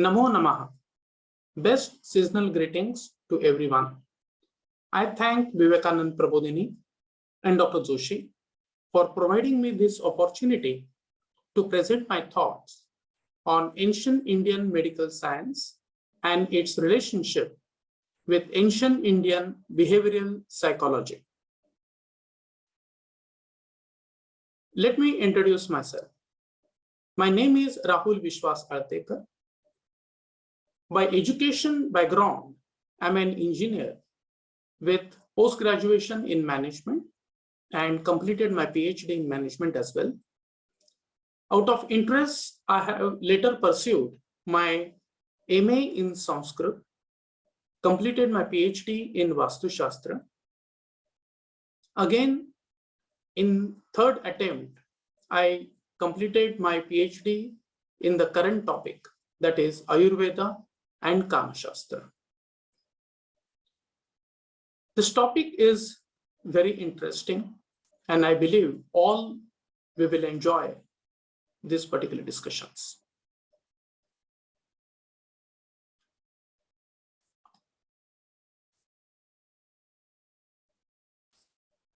Namo Namaha. Best seasonal greetings to everyone. I thank Vivekanand Prabodhini and Dr. Joshi for providing me this opportunity to present my thoughts on ancient Indian medical science and its relationship with ancient Indian behavioral psychology. Let me introduce myself. My name is Rahul Altekar. By education background, I'm an engineer with post-graduation in management and completed my PhD in management as well. Out of interest, I have later pursued my MA in Sanskrit, completed my PhD in Ashtanga. Again, in third attempt, I completed my PhD in the current topic, that is Ayurveda and Kamashastra. This topic is very interesting, and I believe all we will enjoy these particular discussions.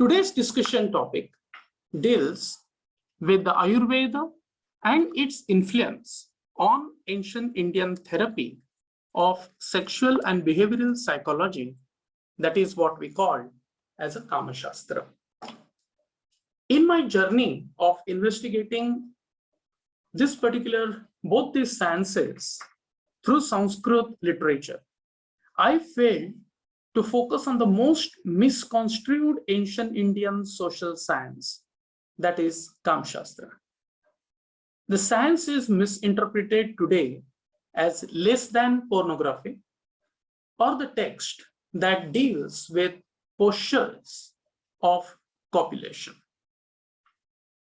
Today's discussion topic deals with the Ayurveda and its influence on ancient Indian therapy of sexual and behavioral psychology, that is what we call as a Kamashastra. In my journey of investigating both these sciences through Sanskrit literature, I failed to focus on the most misconstrued ancient Indian social science, that is Kamashastra. The science is misinterpreted today as less than pornography or the text that deals with postures of copulation.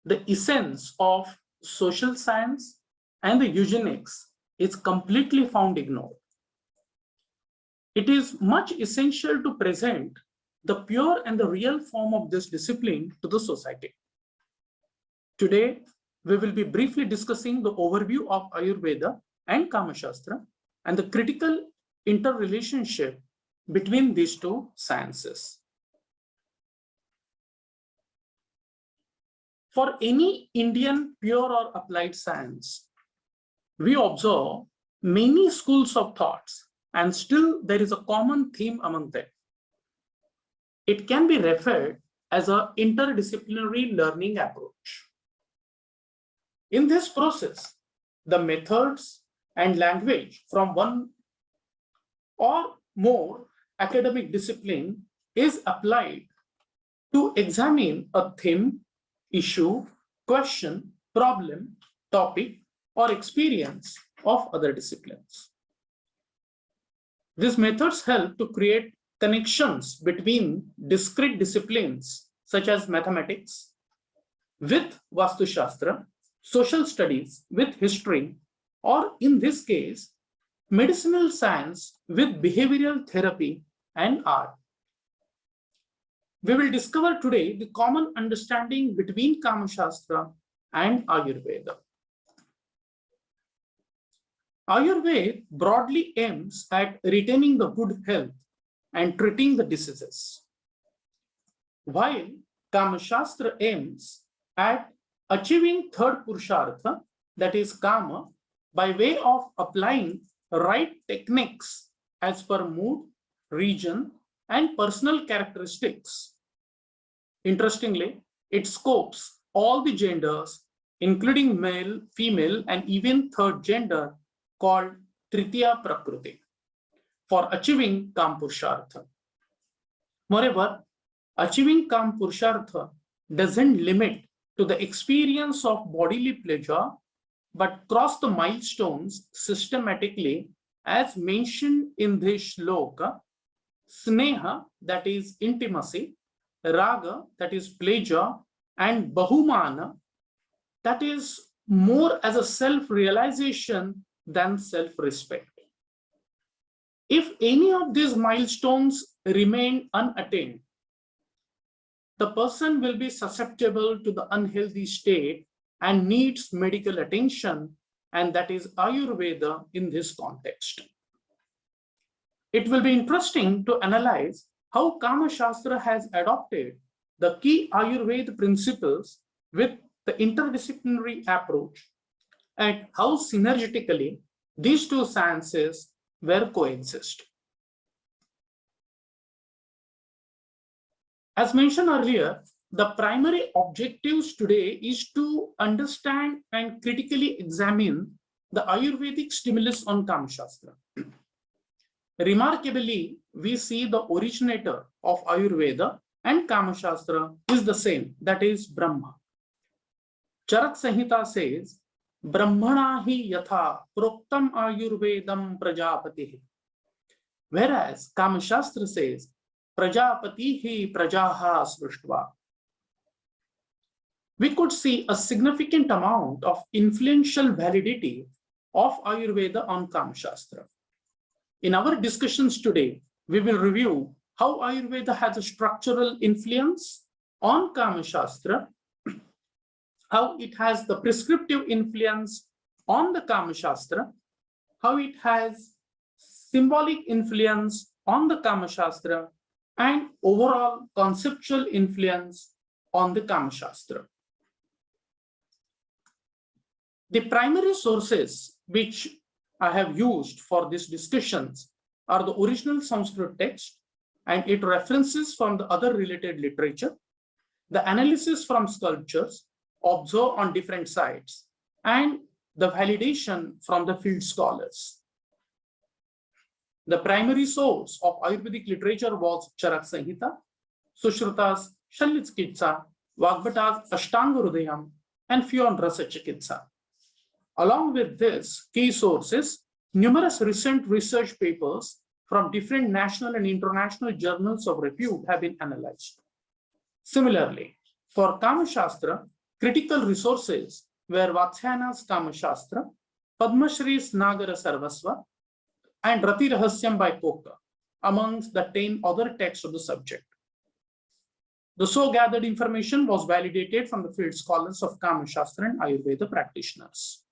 The essence of social science and the eugenics is completely found ignored. It is much essential to present the pure and the real form of this discipline to the society. Today, we will be briefly discussing the overview of Ayurveda and Kamashastra and the critical interrelationship between these two sciences. For any Indian pure or applied science, we observe many schools of thoughts, and still there is a common theme among them. It can be referred as an interdisciplinary learning approach. In this process, the methods and language from one or more academic discipline is applied to examine a theme, issue, question, problem, topic, or experience of other disciplines. These methods help to create connections between discrete disciplines such as mathematics with Vastusshastra, social studies with history, or in this case, medicinal science with behavioral therapy and art. We will discover today the common understanding between Kamashastra and Ayurveda. Ayurveda broadly aims at retaining the good health and treating the diseases, while Kamashastra aims at achieving third Purushartha, that is Kama, by way of applying right techniques as per mood, region, and personal characteristics. Interestingly, it scopes all the genders, including male, female, and even third gender, called Tritiya Prakruti, for achieving Kam Purushartha. Moreover, achieving Kam Purushartha doesn't limit to the experience of bodily pleasure, but cross the milestones systematically as mentioned in this shloka: Sneha, that is intimacy, Raga, that is pleasure, and Bahumana, that is more as a self-realization than self-respect. If any of these milestones remain unattained, the person will be susceptible to the unhealthy state and needs medical attention and that is Ayurveda in this context. It will be interesting to analyze how Kamashastra has adopted the key Ayurveda principles with the interdisciplinary approach and how synergetically these two sciences were coexist. As mentioned earlier, the primary objectives today is to understand and critically examine the Ayurvedic stimulus on Kamashastra. Remarkably, we see the originator of Ayurveda and Kamashastra is the same, that is Brahma. Charak Samhita says, Brahmana hi yatha proktam Ayurvedam prajapati. Whereas Kamashastra says, Prajapati hi prajaha srishtva. We could see a significant amount of influential validity of Ayurveda on Kamashastra. In our discussions today, we will review how Ayurveda has a structural influence on Kamashastra, how it has the prescriptive influence on the Kamashastra, how it has symbolic influence on the Kamashastra, and overall conceptual influence on the Kamashastra. The primary sources which I have used for these discussions are the original Sanskrit text and its references from the other related literature, the analysis from sculptures observed on different sites, and the validation from the field scholars. The primary source of Ayurvedic literature was Charak Samhita, Sushruta's Shallitskitsa, Vagbhata's Ashtanga Hridayam, and few on Rasa Chikitsa. Along with this key sources, numerous recent research papers from different national and international journals of repute have been analyzed. Similarly, for Kamashastra, critical resources were Vatsyayana's Kamashastra, Padmashri's Nagara Sarvasva, and Rati Rahasyam by Koka, amongst the 10 other texts of the subject. The so gathered information was validated from the field scholars of Kamashastra and Ayurveda practitioners.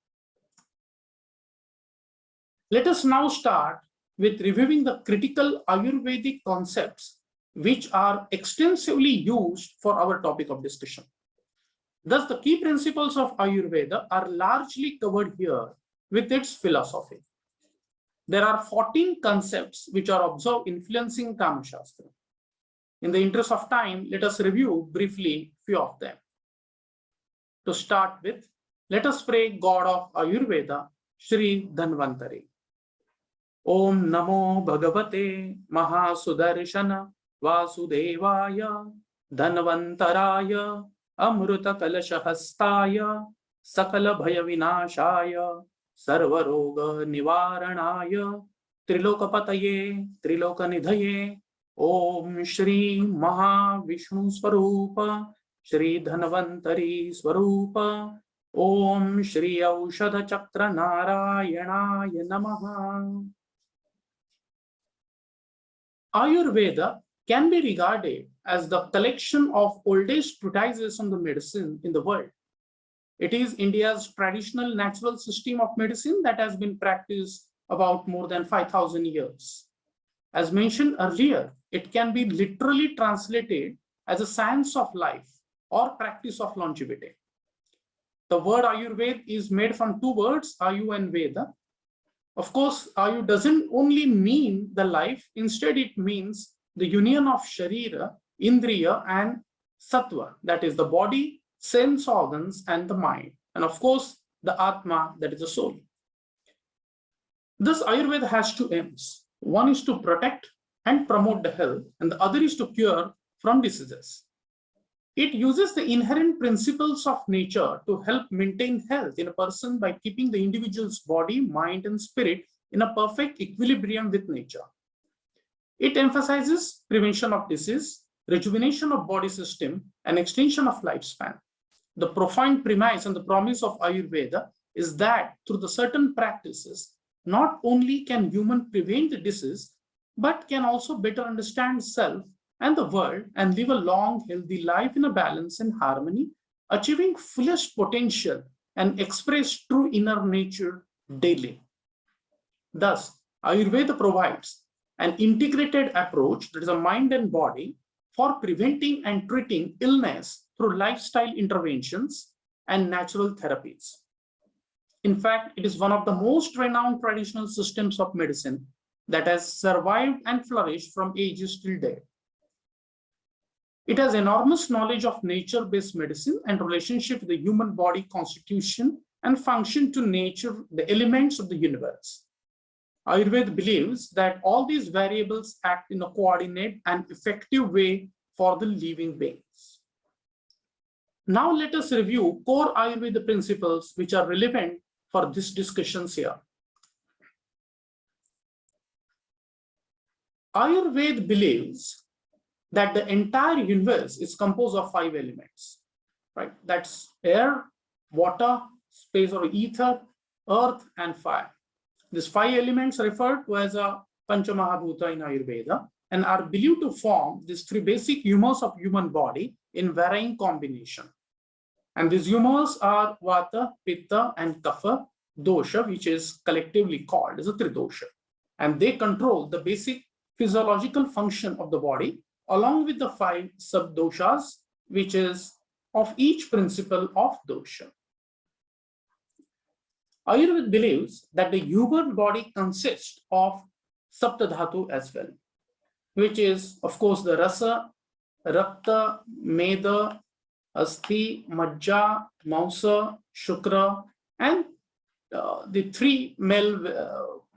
Let us now start with reviewing the critical Ayurvedic concepts which are extensively used for our topic of discussion. Thus, the key principles of Ayurveda are largely covered here with its philosophy. There are 14 concepts which are observed influencing Kamashastra. In the interest of time, let us review briefly few of them. To start with, let us pray God of Ayurveda, Shri Dhanvantari. Om Namo Bhagavate Mahasudarshana Vasudevaya Dhanvantaraya Amruta Kalashahastaya Sakala Bhaya Vinashaya Sarvaroga Nivaranaya Trilokapataye Trilokanidhaye Om Shri Mahavishnu Swarupa Shri Dhanvantari Swarupa Om Shri Aushadha Chakra Narayanaya Namaha. Ayurveda can be regarded as the collection of oldest treatises on the medicine in the world. It is India's traditional natural system of medicine that has been practiced about more than 5,000 years. As mentioned earlier, it can be literally translated as a science of life or practice of longevity. The word Ayurveda is made from two words, Ayu and Veda. Of course, Ayu doesn't only mean the life, instead it means the union of Sharira, Indriya and Sattva, that is the body, sense organs and the mind. And of course, the Atma, that is the soul. Thus, Ayurveda has two aims. One is to protect and promote the health, and the other is to cure from diseases. It uses the inherent principles of nature to help maintain health in a person by keeping the individual's body, mind, and spirit in a perfect equilibrium with nature. It emphasizes prevention of disease, rejuvenation of body system, and extension of lifespan. The profound premise and the promise of Ayurveda is that through the certain practices, not only can human prevent the disease, but can also better understand self and the world and live a long, healthy life in a balance and harmony, achieving fullest potential and express true inner nature daily. Thus, Ayurveda provides an integrated approach, that is a mind and body, for preventing and treating illness through lifestyle interventions and natural therapies. In fact, it is one of the most renowned traditional systems of medicine that has survived and flourished from ages till date. It has enormous knowledge of nature-based medicine and relationship with the human body constitution and function to nature, the elements of the universe. Ayurveda believes that all these variables act in a coordinated and effective way for the living beings. Now let us review core Ayurveda principles which are relevant for this discussions here. Ayurveda believes that the entire universe is composed of 5 elements, right? That's air, water, space or ether, earth, and fire. These 5 elements are referred to as a Panchamahabhuta in Ayurveda and are believed to form these 3 basic humors of human body in varying combination. And these humors are Vata, Pitta, and Kapha dosha, which is collectively called as a Tridosha. And they control the basic physiological function of the body along with the 5 sub-doshas, which is of each principle of dosha. Ayurveda believes that the human body consists of Saptadhatu as well, which is, of course, the Rasa, Rakta, Meda, Asthi, Majja, Mausa, Shukra, and the 3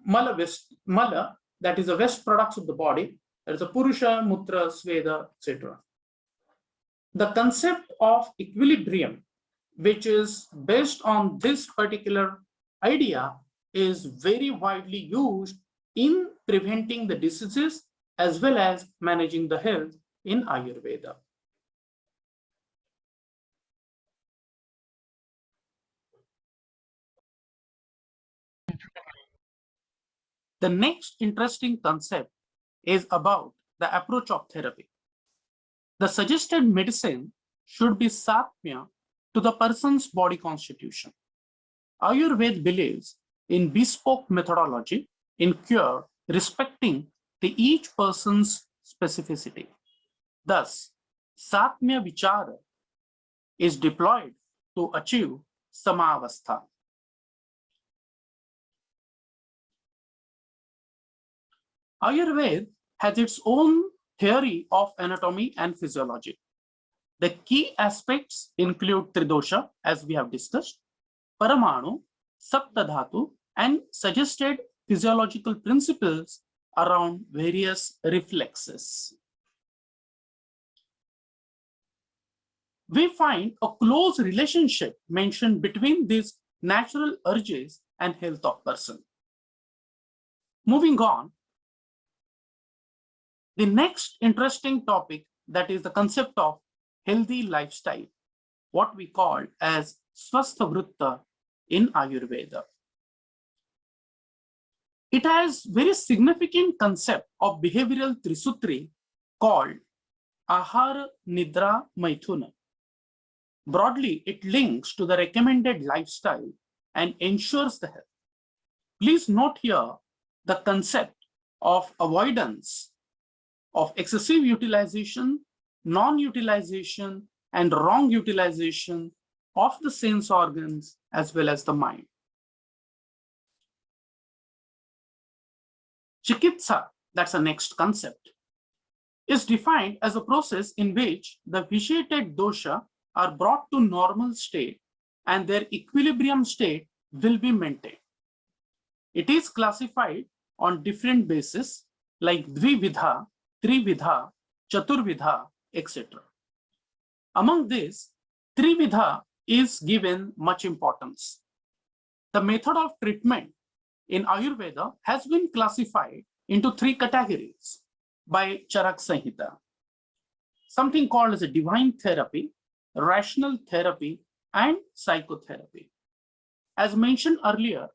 Mala, that is the waste products of the body. There is a Purusha, Mutra, Sveda, etc. The concept of equilibrium, which is based on this particular idea, is very widely used in preventing the diseases as well as managing the health in Ayurveda. The next interesting concept is about the approach of therapy. The suggested medicine should be Satmya to the person's body constitution. Ayurveda believes in bespoke methodology in cure respecting each person's specificity. Thus, Satmya Vichara is deployed to achieve Samavastha. Ayurveda has its own theory of anatomy and physiology. The key aspects include Tridosha, as we have discussed, Paramanu, Saptadhatu, and suggested physiological principles around various reflexes. We find a close relationship mentioned between these natural urges and health of person. Moving on, the next interesting topic, that is the concept of healthy lifestyle, what we call as Swastha Vritta in Ayurveda. It has very significant concept of behavioral Trisutri called Ahara, Nidra, Maithuna. Broadly, it links to the recommended lifestyle and ensures the health. Please note here the concept of avoidance of excessive utilization, non-utilization, and wrong utilization of the sense organs as well as the mind. Chikitsa, that's the next concept, is defined as a process in which the vitiated dosha are brought to normal state and their equilibrium state will be maintained. It is classified on different bases like Dvividha, Trividha, Chaturvidha, etc. Among these, Trividha is given much importance. The method of treatment in Ayurveda has been classified into 3 categories by Charak Samhita. Something called as a divine therapy, rational therapy, and psychotherapy. As mentioned earlier,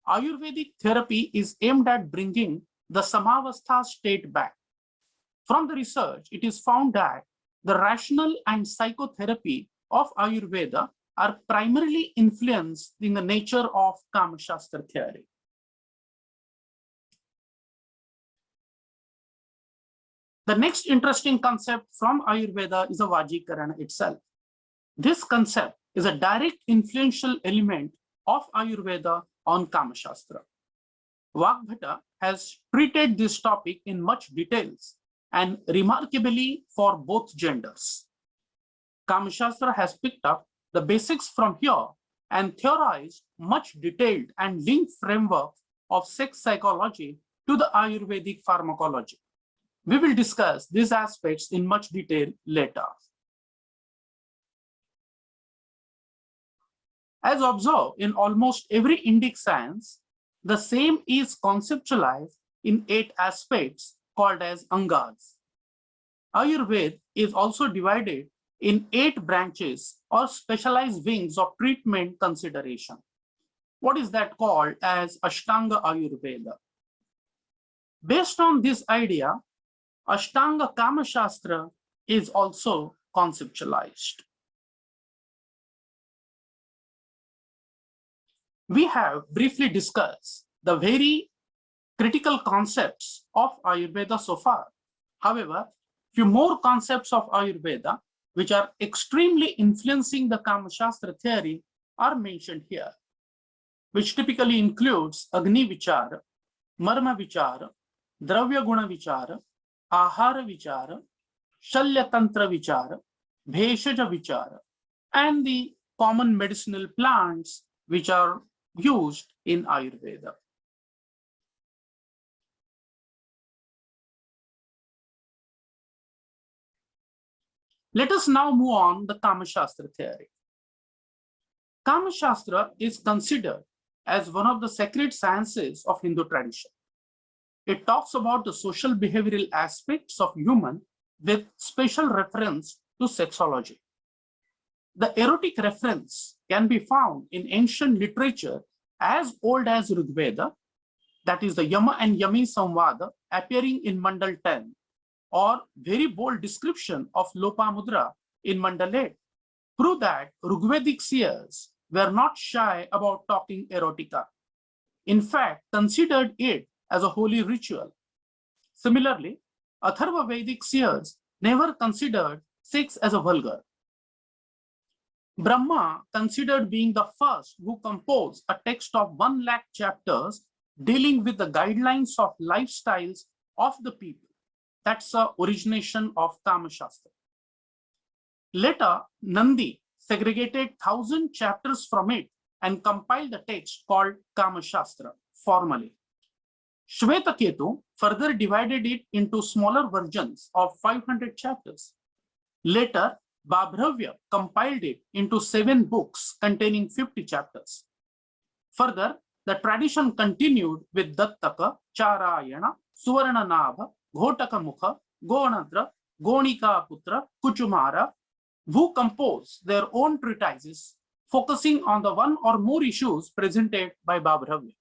Ayurvedic therapy is aimed at bringing the Samavastha state back. From the research, it is found that the rational and psychotherapy of Ayurveda are primarily influenced in the nature of Kamashastra theory. The next interesting concept from Ayurveda is the Vajikarana itself. This concept is a direct influential element of Ayurveda on Kamashastra. Vagbhata has treated this topic in much details and remarkably for both genders. Kamashastra has picked up the basics from here and theorized much detailed and linked framework of sex psychology to the Ayurvedic pharmacology. We will discuss these aspects in much detail later. As observed in almost every Indic science, the same is conceptualized in 8 aspects called as Angas. Ayurveda is also divided in 8 branches or specialized wings of treatment consideration. What is that called as Ashtanga Ayurveda? Based on this idea, Ashtanga Kamashastra is also conceptualized. We have briefly discussed the very critical concepts of Ayurveda so far. However, few more concepts of Ayurveda which are extremely influencing the Kamashastra theory are mentioned here, which typically includes Agni Vichara, Marma Vichara, Dravya Guna Vichara, Ahara Vichara, Shalya Tantra Vichara, Bheshaja Vichara, and the common medicinal plants which are used in Ayurveda. Let us now move on to the Kamashastra theory. Kamashastra is considered as one of the sacred sciences of Hindu tradition. It talks about the social behavioral aspects of human with special reference to sexology. The erotic reference can be found in ancient literature as old as Rigveda, that is the Yama and Yami Samvada appearing in Mandal 10, or very bold description of Lopamudra in Mandal 8, prove that Rigvedic seers were not shy about talking erotica. In fact, considered it as a holy ritual. Similarly, Atharva Vedic seers never considered sex as a vulgar. Brahma considered being the first who composed a text of 1 lakh chapters dealing with the guidelines of lifestyles of the people. That's the origination of Kamashastra. Later, Nandi segregated 1,000 chapters from it and compiled the text called Kamashastra formally. Shvetaketu further divided it into smaller versions of 500 chapters. Later, Babhravya compiled it into 7 books containing 50 chapters. Further, the tradition continued with Dattaka, Charayana, Suvarnanabha, Ghotaka Mukha, Gonadra, Gonika Putra, Kuchumara, who composed their own treatises focusing on the one or more issues presented by Babhravya.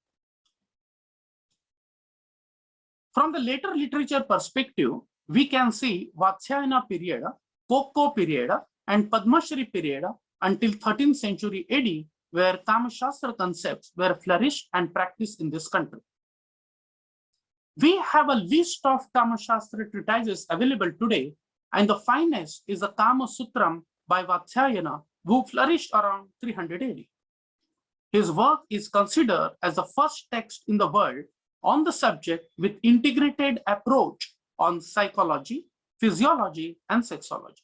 From the later literature perspective, we can see Vatsyayana period, Kokko period, and Padmashri period until 13th century AD, where Kamashastra concepts were flourished and practiced in this country. We have a list of Kamashastra treatises available today, and the finest is the Kama Sutram by Vatsyayana, who flourished around 300 AD. His work is considered as the first text in the world on the subject with integrated approach on psychology, physiology, and sexology.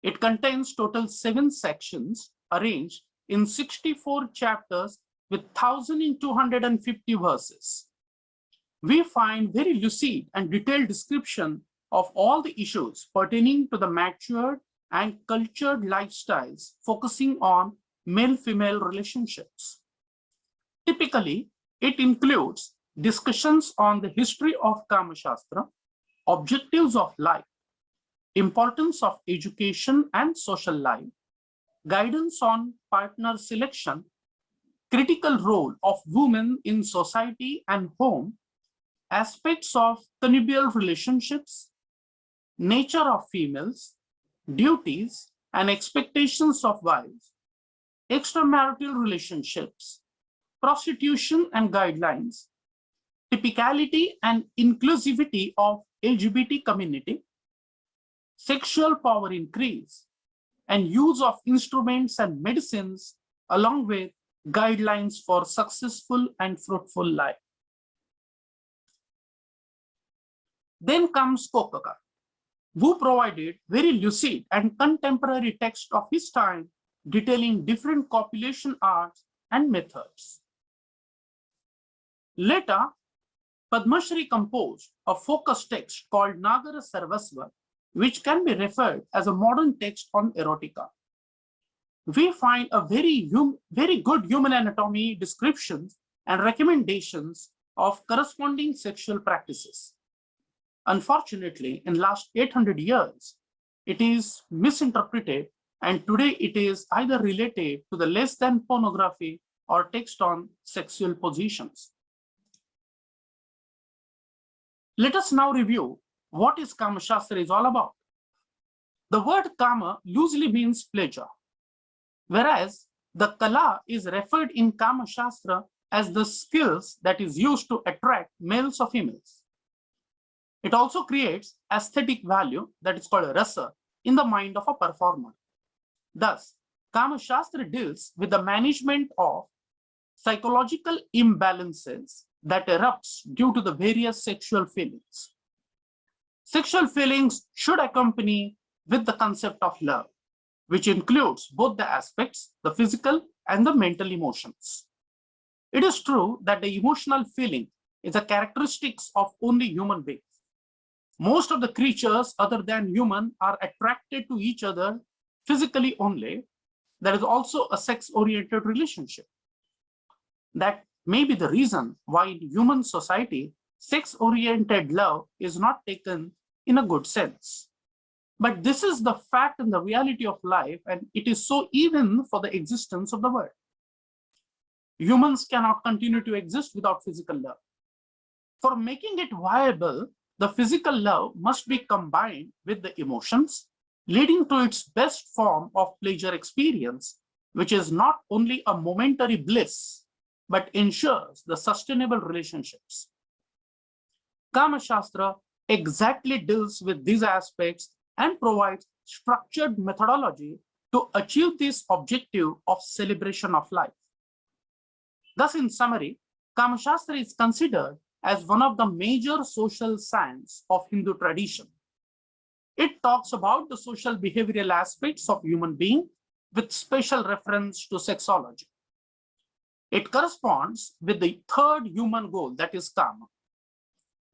It contains total 7 sections arranged in 64 chapters with 1,250 verses. We find very lucid and detailed description of all the issues pertaining to the matured and cultured lifestyles focusing on male-female relationships. Typically, it includes discussions on the history of Kamashastra, objectives of life, importance of education and social life, guidance on partner selection, critical role of women in society and home, aspects of connubial relationships, nature of females, duties and expectations of wives, extramarital relationships, prostitution and guidelines, typicality and inclusivity of LGBT community, sexual power increase, and use of instruments and medicines, along with guidelines for successful and fruitful life. Then comes Kokaka, who provided very lucid and contemporary text of his time, detailing different copulation arts and methods. Later, Padma Shri composed a focus text called Nagara Sarvasva, which can be referred as a modern text on erotica. We find a very good human anatomy descriptions and recommendations of corresponding sexual practices. Unfortunately, in last 800 years, it is misinterpreted, and today it is either related to the less than pornography or text on sexual positions. Let us now review what is Kamashastra is all about. The word Kama loosely means pleasure, whereas the Kala is referred in Kamashastra as the skills that is used to attract males or females. It also creates aesthetic value that is called rasa in the mind of a performer. Thus, Kamashastra deals with the management of psychological imbalances that erupts due to the various sexual feelings. Sexual feelings should accompany with the concept of love, which includes both the aspects, the physical and the mental emotions. It is true that the emotional feeling is a characteristic of only human beings. Most of the creatures other than human are attracted to each other physically only. There is also a sex-oriented relationship. That may be the reason why in human society, sex-oriented love is not taken in a good sense. But this is the fact and the reality of life, and it is so even for the existence of the world. Humans cannot continue to exist without physical love. For making it viable, the physical love must be combined with the emotions, leading to its best form of pleasure experience, which is not only a momentary bliss, but ensures the sustainable relationships. Kamashastra exactly deals with these aspects and provides structured methodology to achieve this objective of celebration of life. Thus, in summary, Kamashastra is considered as one of the major social science of Hindu tradition. It talks about the social behavioral aspects of human being with special reference to sexology. It corresponds with the third human goal, that is Kama.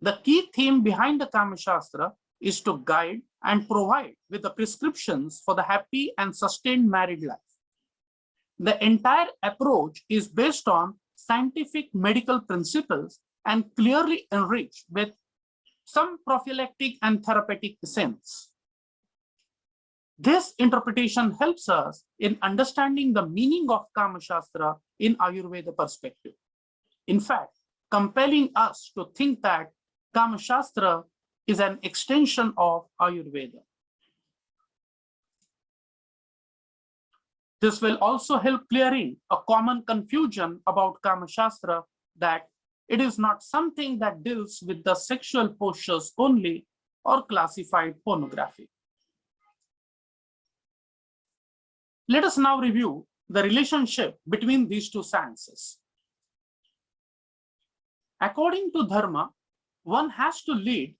The key theme behind the Kamashastra is to guide and provide with the prescriptions for the happy and sustained married life. The entire approach is based on scientific medical principles and clearly enriched with some prophylactic and therapeutic sense. This interpretation helps us in understanding the meaning of Kamashastra in Ayurveda perspective. In fact, compelling us to think that Kamashastra is an extension of Ayurveda. This will also help clearing a common confusion about Kamashastra, that it is not something that deals with the sexual postures only or classified pornography. Let us now review the relationship between these two sciences. According to Dharma, one has to lead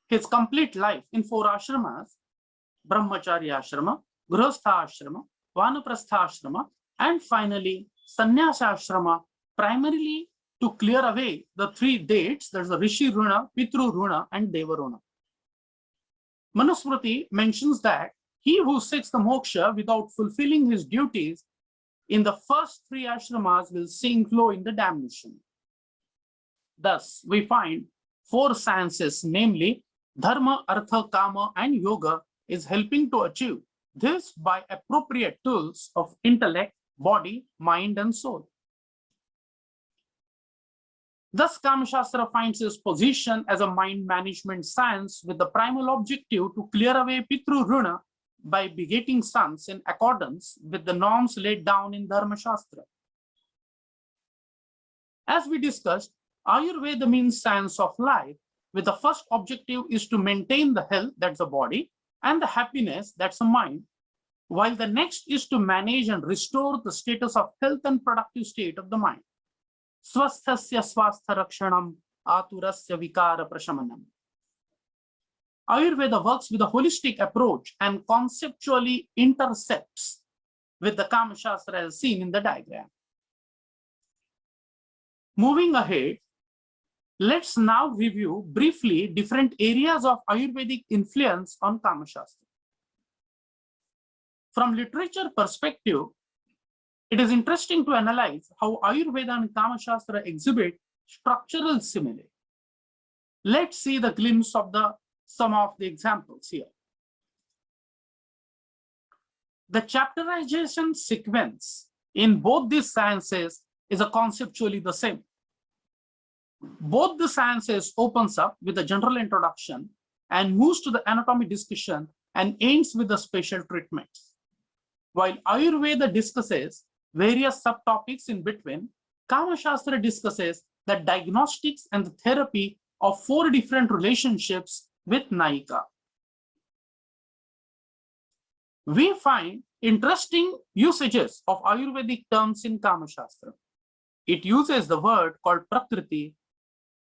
his complete life in 4 ashramas: Brahmacharya ashrama, Grihastha ashrama, Vanaprastha ashrama, and finally Sannyasa ashrama, primarily to clear away the 3 dates, that is the Rishi Runa, Pitru Runa, and Deva Runa. Manusmriti mentions that he who seeks the moksha without fulfilling his duties in the first 3 ashramas will sink low in the damnation. Thus, we find 4 sciences, namely Dharma, Artha, Kama, and Yoga, is helping to achieve this by appropriate tools of intellect, body, mind, and soul. Thus, Kamashastra finds its position as a mind management science with the primal objective to clear away Pitru Runa by begetting sons in accordance with the norms laid down in Dharmashastra. As we discussed, Ayurveda means science of life, with the first objective is to maintain the health, that's the body, and the happiness, that's the mind, while the next is to manage and restore the status of health and productive state of the mind. Swasthasya swastha rakshanam aturasya vikara prashamanam. Ayurveda works with a holistic approach and conceptually intersects with the Kamashastra as seen in the diagram. Moving ahead, let's now review briefly different areas of Ayurvedic influence on Kamashastra. From literature perspective, it is interesting to analyze how Ayurveda and Kamashastra exhibit structural similarities. Let's see the glimpse of some of the examples here. The chapterization sequence in both these sciences is conceptually the same. Both the sciences opens up with a general introduction and moves to the anatomy discussion and ends with the special treatments. While Ayurveda discusses various subtopics in between, Kamashastra discusses the diagnostics and the therapy of 4 different relationships with Nayika. We find interesting usages of Ayurvedic terms in Kamashastra. It uses the word called Prakriti.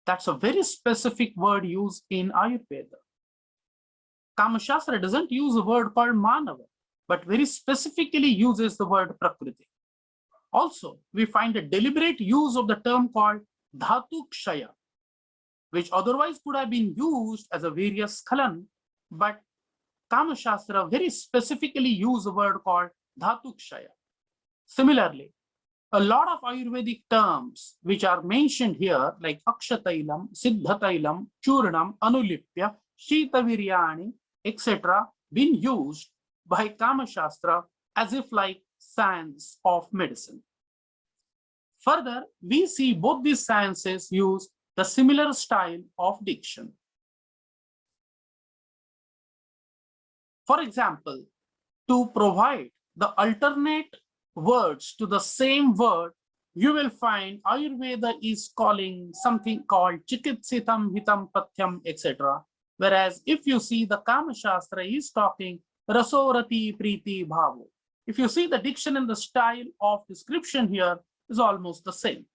That's a very specific word used in Ayurveda. Kamashastra doesn't use a word called Manava, but very specifically uses the word Prakriti. Also, we find a deliberate use of the term called Dhatu Kshaya, which otherwise could have been used as a various Khalan, but Kamashastra very specifically used the word called Dhatu Kshaya. Similarly, a lot of Ayurvedic terms which are mentioned here, like Akshatailam, Siddhatailam, Churnam, Anulipya, Shitaviryani, etc., been used by Kamashastra as if like science of medicine. Further, we see both these sciences use the similar style of diction. For example, to provide the alternate words to the same word, you will find Ayurveda is calling something called Chikitsitam, Hitam, Pathyam, etc. Whereas if you see the Kamashastra is talking Rasorati, Priti, Bhavo. If you see the diction and the style of description here is almost the same.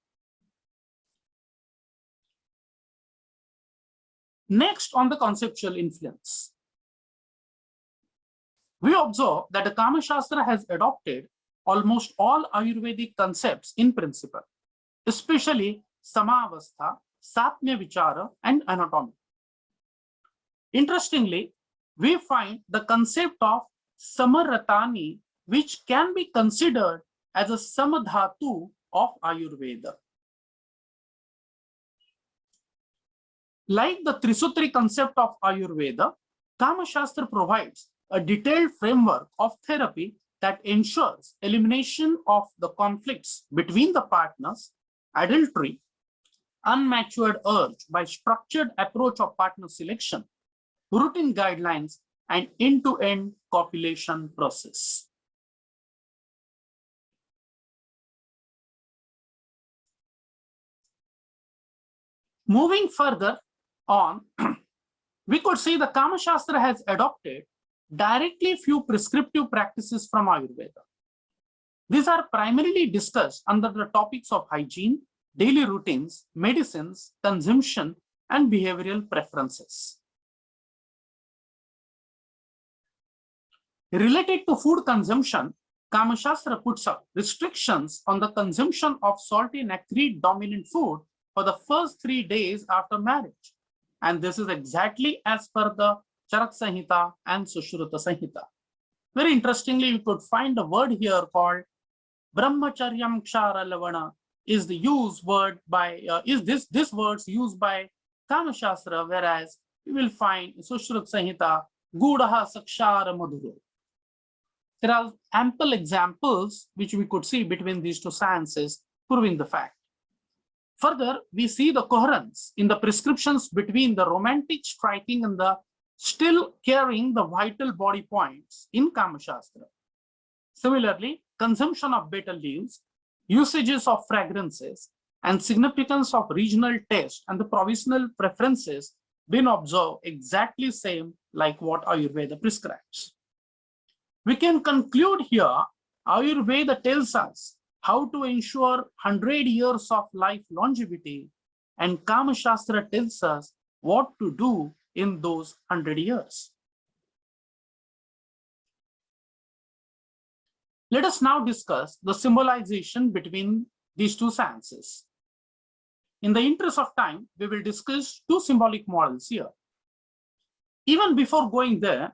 Next, on the conceptual influence, we observe that the Kamashastra has adopted almost all Ayurvedic concepts in principle, especially Samavastha, Satmya Vichara, and anatomy. Interestingly, we find the concept of Samaratani, which can be considered as a Samadhatu of Ayurveda. Like the Trisutri concept of Ayurveda, Kamashastra provides a detailed framework of therapy that ensures elimination of the conflicts between the partners, adultery, unmatured urge by structured approach of partner selection, routine guidelines, and end-to-end copulation process. Moving further on, we could see the Kamashastra has adopted directly few prescriptive practices from Ayurveda. These are primarily discussed under the topics of hygiene, daily routines, medicines, consumption, and behavioral preferences. Related to food consumption, Kamashastra puts up restrictions on the consumption of salty and acrid dominant food for the first 3 days after marriage. And this is exactly as per the Charak Samhita and Sushruta Samhita. Very interestingly, you could find a word here called Brahmacharyam Kshara Lavana is the use word by, this words used by Kamashastra, whereas you will find Sushruta Samhita Gudaha Sakshara Madhuro. There are ample examples which we could see between these two sciences proving the fact. Further, we see the coherence in the prescriptions between the romantic striking and the still carrying the vital body points in Kamashastra. Similarly, consumption of betel leaves, usages of fragrances, and significance of regional taste and the provisional preferences been observed exactly same like what Ayurveda prescribes. We can conclude here, Ayurveda tells us how to ensure 100 years of life longevity, and Kamashastra tells us what to do in those 100 years. Let us now discuss the symbolization between these two sciences. In the interest of time, we will discuss two symbolic models here. Even before going there,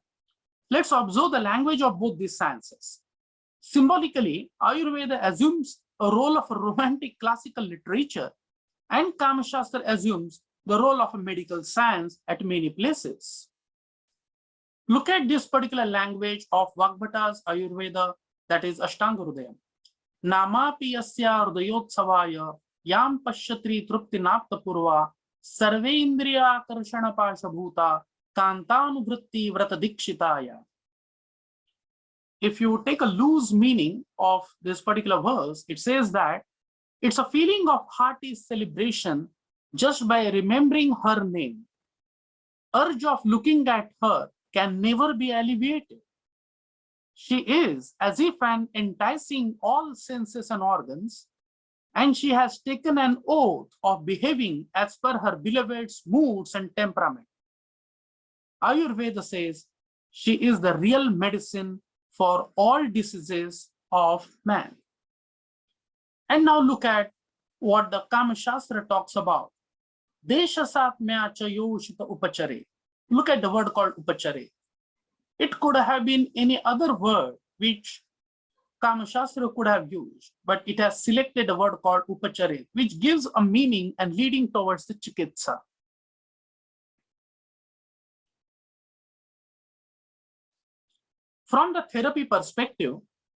let's observe the language of both these sciences. Symbolically, Ayurveda assumes a role of a romantic classical literature, and Kamashastra assumes the role of a medical science at many places. Look at this particular language of Vagbhata's Ayurveda, that is Ashtanga Hridayam. Namapi yasya hridayotsavaya yam pashyatri trupti napta purva sarvendriya karshana pasha bhuta kantanuvritti vrata dikshitaya. If you take a loose meaning of this particular verse, it says that it's a feeling of hearty celebration just by remembering her name. Urge of looking at her can never be alleviated. She is as if an enticing all senses and organs, and she has taken an oath of behaving as per her beloved's moods and temperament. Ayurveda says she is the real medicine for all diseases of man. And now look at what the Kamashastra talks about. Deshasatmya cha yoshita upachare. Look at the word called upachare. It could have been any other word which Kamashastra could have used, but it has selected a word called upachare, which gives a meaning and leading towards the chikitsa. From the therapy perspective,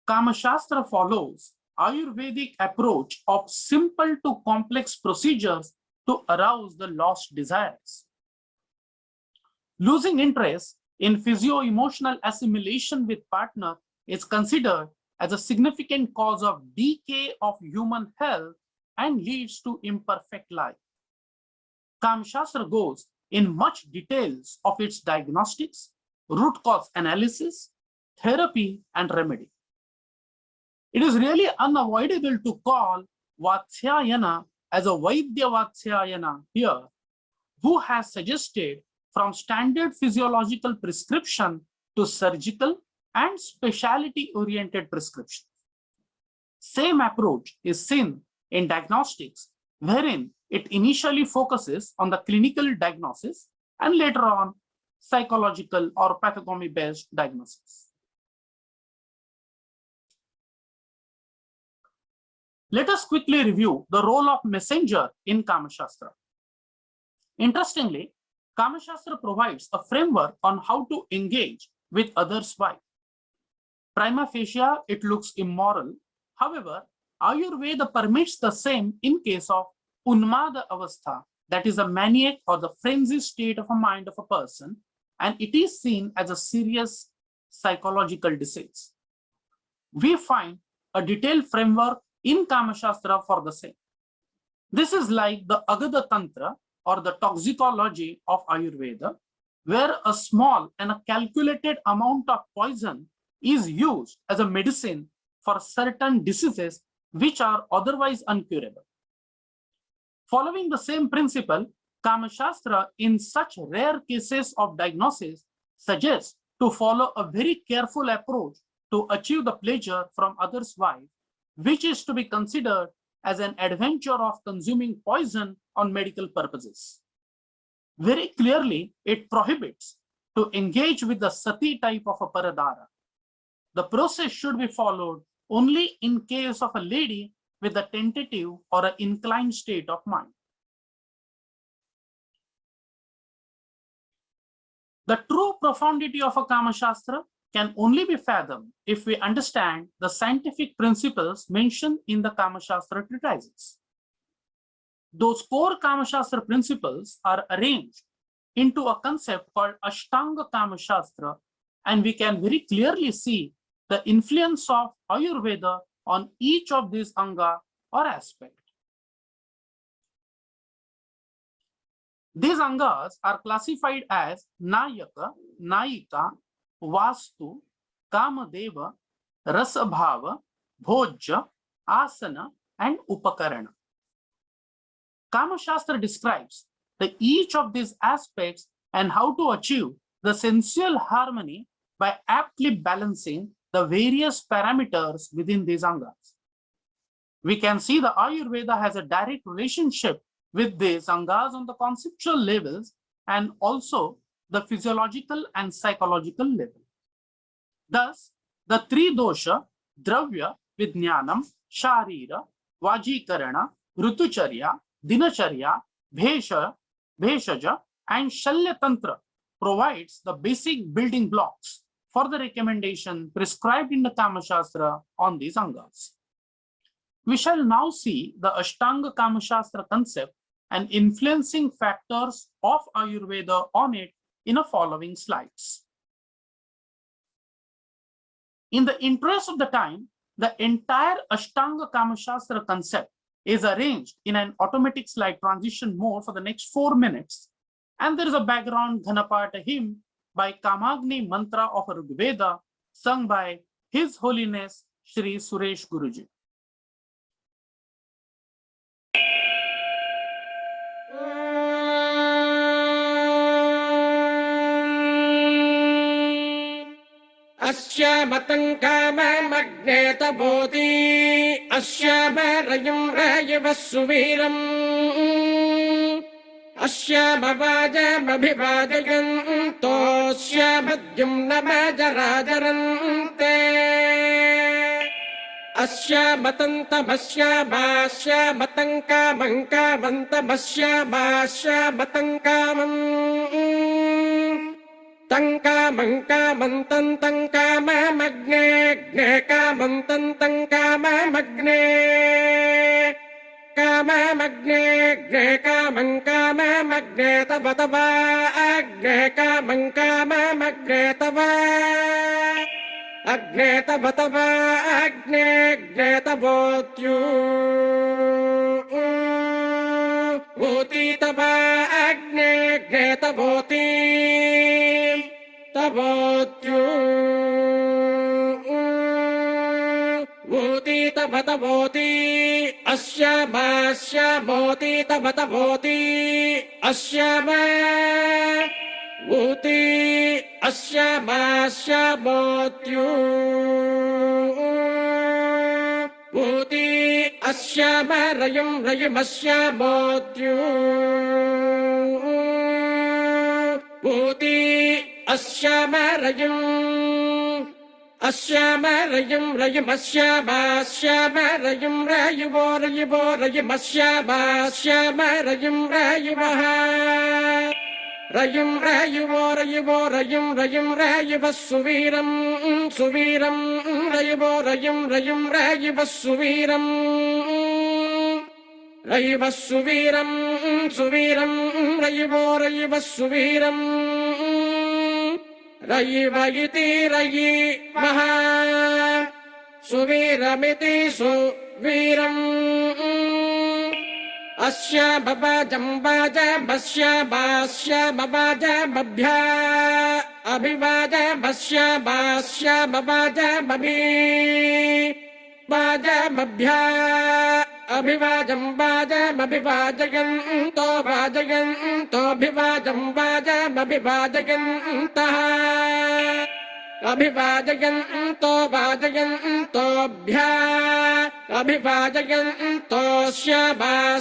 Kamashastra follows Ayurvedic approach of simple to complex procedures to arouse the lost desires. Losing interest in physio-emotional assimilation with partner is considered as a significant cause of decay of human health and leads to imperfect life. Kamashastra goes in much details of its diagnostics, root cause analysis, therapy, and remedy. It is really unavoidable to call Vatsyayana as a Vaidya Vatsyayana here, who has suggested from standard physiological prescription to surgical and specialty-oriented prescription. Same approach is seen in diagnostics, wherein it initially focuses on the clinical diagnosis and later on psychological or pathogomy-based diagnosis. Let us quickly review the role of messenger in Kamashastra. Interestingly, Kamashastra provides a framework on how to engage with others' wife. Prima facie, it looks immoral. However, Ayurveda permits the same in case of Unmada Avastha, that is a maniac or the frenzy state of a mind of a person, and it is seen as a serious psychological disease. We find a detailed framework in Kamashastra for the same. This is like the Agada Tantra or the toxicology of Ayurveda, where a small and a calculated amount of poison is used as a medicine for certain diseases which are otherwise uncurable. Following the same principle, Kamashastra in such rare cases of diagnosis suggests to follow a very careful approach to achieve the pleasure from others' wife, which is to be considered as an adventure of consuming poison on medical purposes. Very clearly, it prohibits to engage with the sati type of a paradara. The process should be followed only in case of a lady with a tentative or an inclined state of mind. The true profundity of a Kamashastra can only be fathomed if we understand the scientific principles mentioned in the Kamashastra treatises. Those core Kamashastra principles are arranged into a concept called Ashtanga Kamashastra, and we can very clearly see the influence of Ayurveda on each of these anga or aspect. These angas are classified as Nayaka, Nayika, Vastu, Kamadeva, Rasabhava, Bhojya, Asana, and Upakarana. Kamashastra describes each of these aspects and how to achieve the sensual harmony by aptly balancing the various parameters within these angas. We can see the Ayurveda has a direct relationship with these angas on the conceptual levels and also the physiological and psychological level. Thus, the three dosha, dravya, vijnanam, sharira, vajikarana, rutucharya, dinacharya, bheshaja, and shalya tantra provides the basic building blocks for the recommendation prescribed in the Kamashastra on these angas. We shall now see the Ashtanga Kamashastra concept and influencing factors of Ayurveda on it in the following slides. In the interest of the time, the entire Ashtanga Kamashastra concept is arranged in an automatic slide transition mode for the next 4 minutes. And there is a background Dhanapata hymn by Kamagni Mantra of Ayurveda sung by His Holiness Shri Suresh Guruji. Asya matang kama magneta bodhi Asya marayam rayavasuviram Asya mavaja mabhivadayan Tosya madhyam namajaradaran Asya matantamasya masya matangkamangka mantamasya masya matangkamam Tangka mangka mantan tangka magne gne ka mantan tangka magne kama magne gne ka mangka magne tava tava agne ka mangka magne tava agne tava tava agne gne tavotyu Voti tava agne gne tavoti Tavotyu Voti tavatavoti Asya masya moti tavatavoti Asya ma Voti Asya masya motyu Voti Asya marayam rayam asya motyu Voti Asya marayam rayam asya marayam rayam asya marayam rayavaha rayam rayavasuviram rayam rayavasuviram rayavasuviram Rayivayiti rayi maha Suviramiti suviram Asya babajam bajam basya basya babajam babhya Abhivajam basya basya babajam babhi Bajam babhya Abhivajam bajam abhivajagan to abhivajam bajam abhivajagan taha Abhivajagan to bhya Abhivajagan to syaba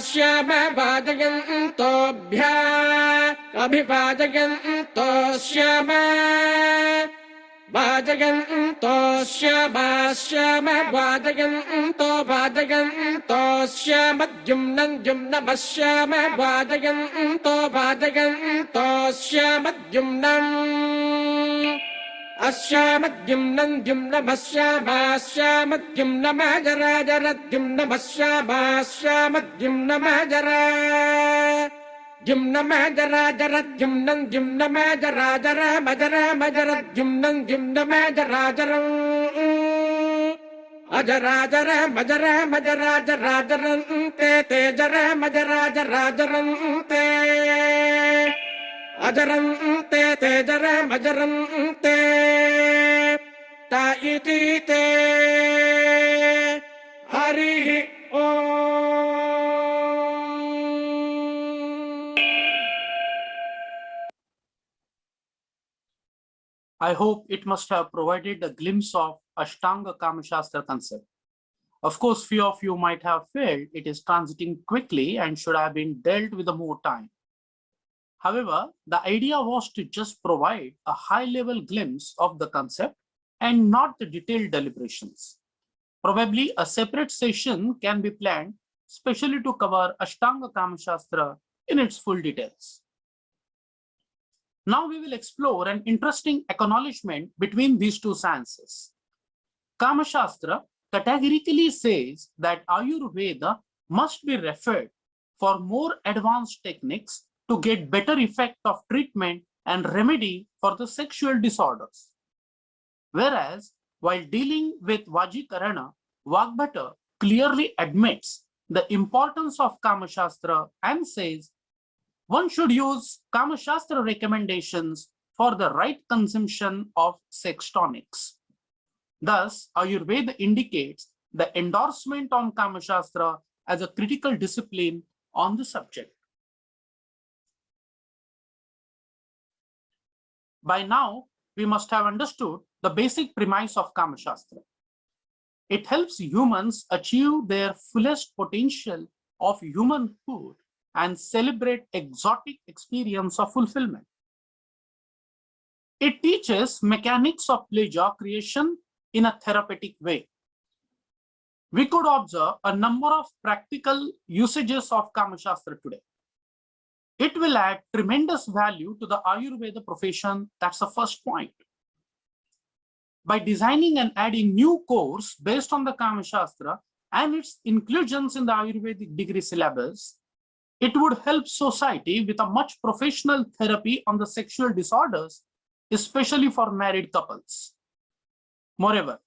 bhajagan to bhya Abhivajagan to syaba Bhajagan to syaba bhajagan to syamadhyum namasya bhajagan to syamadhyum Asyamadhyum namasya namajara Jumna majara jarat jumnan jumna majara jara majara majarat jumnan jumna majara jaram ajara jara majara majara jara jaran te te jara majara jara jaran te ajaran te te jara majaran te ta iti te hari I hope it must have provided a glimpse of Ashtanga Kamashastra concept. Of course, few of you might have felt it is transiting quickly and should have been dealt with more time. However, the idea was to just provide a high-level glimpse of the concept and not the detailed deliberations. Probably a separate session can be planned, especially to cover Ashtanga Kamashastra in its full details. Now we will explore an interesting acknowledgement between these two sciences. Kamashastra categorically says that Ayurveda must be referred for more advanced techniques to get better effect of treatment and remedy for the sexual disorders. Whereas, while dealing with Vajikarana, Vagbhata clearly admits the importance of Kamashastra and says one should use Kamashastra recommendations for the right consumption of sex tonics. Thus, Ayurveda indicates the endorsement on Kamashastra as a critical discipline on the subject. By now, we must have understood the basic premise of Kamashastra. It helps humans achieve their fullest potential of humanhood and celebrate exotic experience of fulfillment. It teaches mechanics of pleasure creation in a therapeutic way. We could observe a number of practical usages of Kamashastra today. It will add tremendous value to the Ayurveda profession. That's the first point. By designing and adding new course based on the Kamashastra and its inclusions in the Ayurvedic degree syllabus, it would help society with a much professional therapy on the sexual disorders, especially for married couples. Moreover,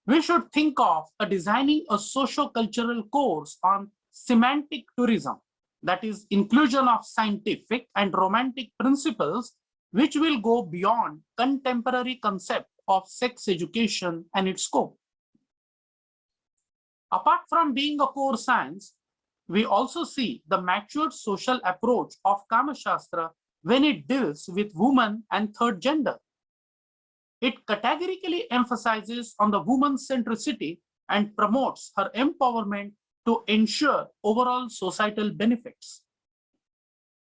we should think of designing a socio-cultural course on semantic tourism, that is, inclusion of scientific and romantic principles, which will go beyond contemporary concept of sex education and its scope. Apart from being a core science, we also see the matured social approach of Kamashastra when it deals with women and third gender. It categorically emphasizes on the woman's centricity and promotes her empowerment to ensure overall societal benefits.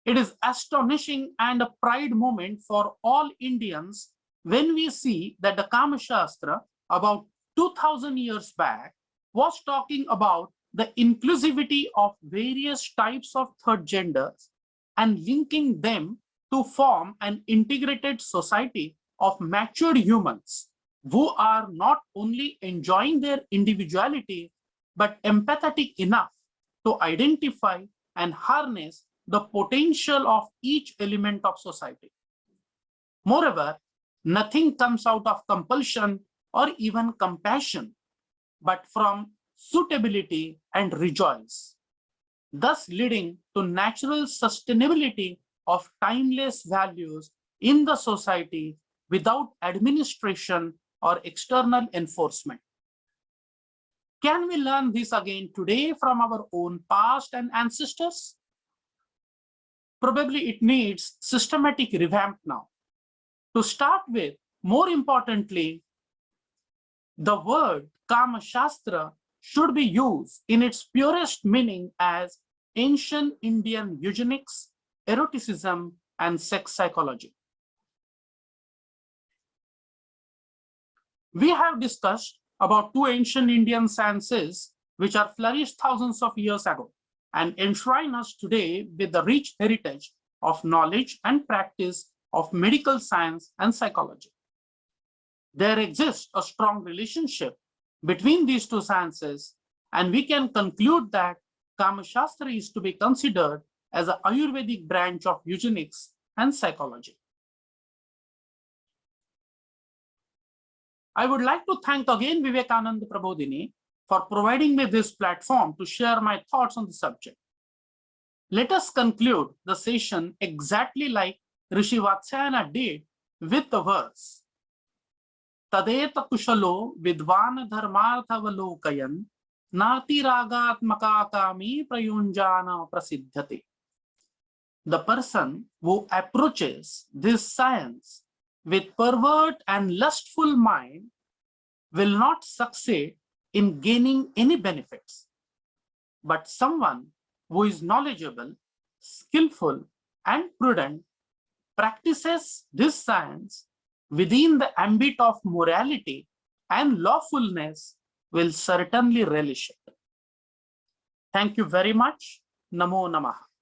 It is astonishing and a pride moment for all Indians when we see that the Kamashastra about 2000 years back was talking about the inclusivity of various types of third genders and linking them to form an integrated society of matured humans who are not only enjoying their individuality, but empathetic enough to identify and harness the potential of each element of society. Moreover, nothing comes out of compulsion or even compassion, but from suitability and rejoice, thus leading to natural sustainability of timeless values in the society without administration or external enforcement. Can we learn this again today from our own past and ancestors? Probably it needs systematic revamp now. To start with, more importantly, the word Kamashastra should be used in its purest meaning as ancient Indian eugenics, eroticism, and sex psychology. We have discussed about two ancient Indian sciences which are flourished thousands of years ago and enshrine us today with the rich heritage of knowledge and practice of medical science and psychology. There exists a strong relationship between these two sciences, and we can conclude that Kamashastra is to be considered as an Ayurvedic branch of Eugenics and psychology. I would like to thank again Vivekananda Prabodhini for providing me this platform to share my thoughts on the subject. Let us conclude the session exactly like Rishi Vatsyayana did with the verse. Tadeta kushalo vidvan dharmarthavalokayan nati ragatmaka kami prayunjana prasiddhate. The person who approaches this science with pervert and lustful mind will not succeed in gaining any benefits, but someone who is knowledgeable, skillful, and prudent practices this science within the ambit of morality and lawfulness will certainly relish it. Thank you very much. Namo Namaha.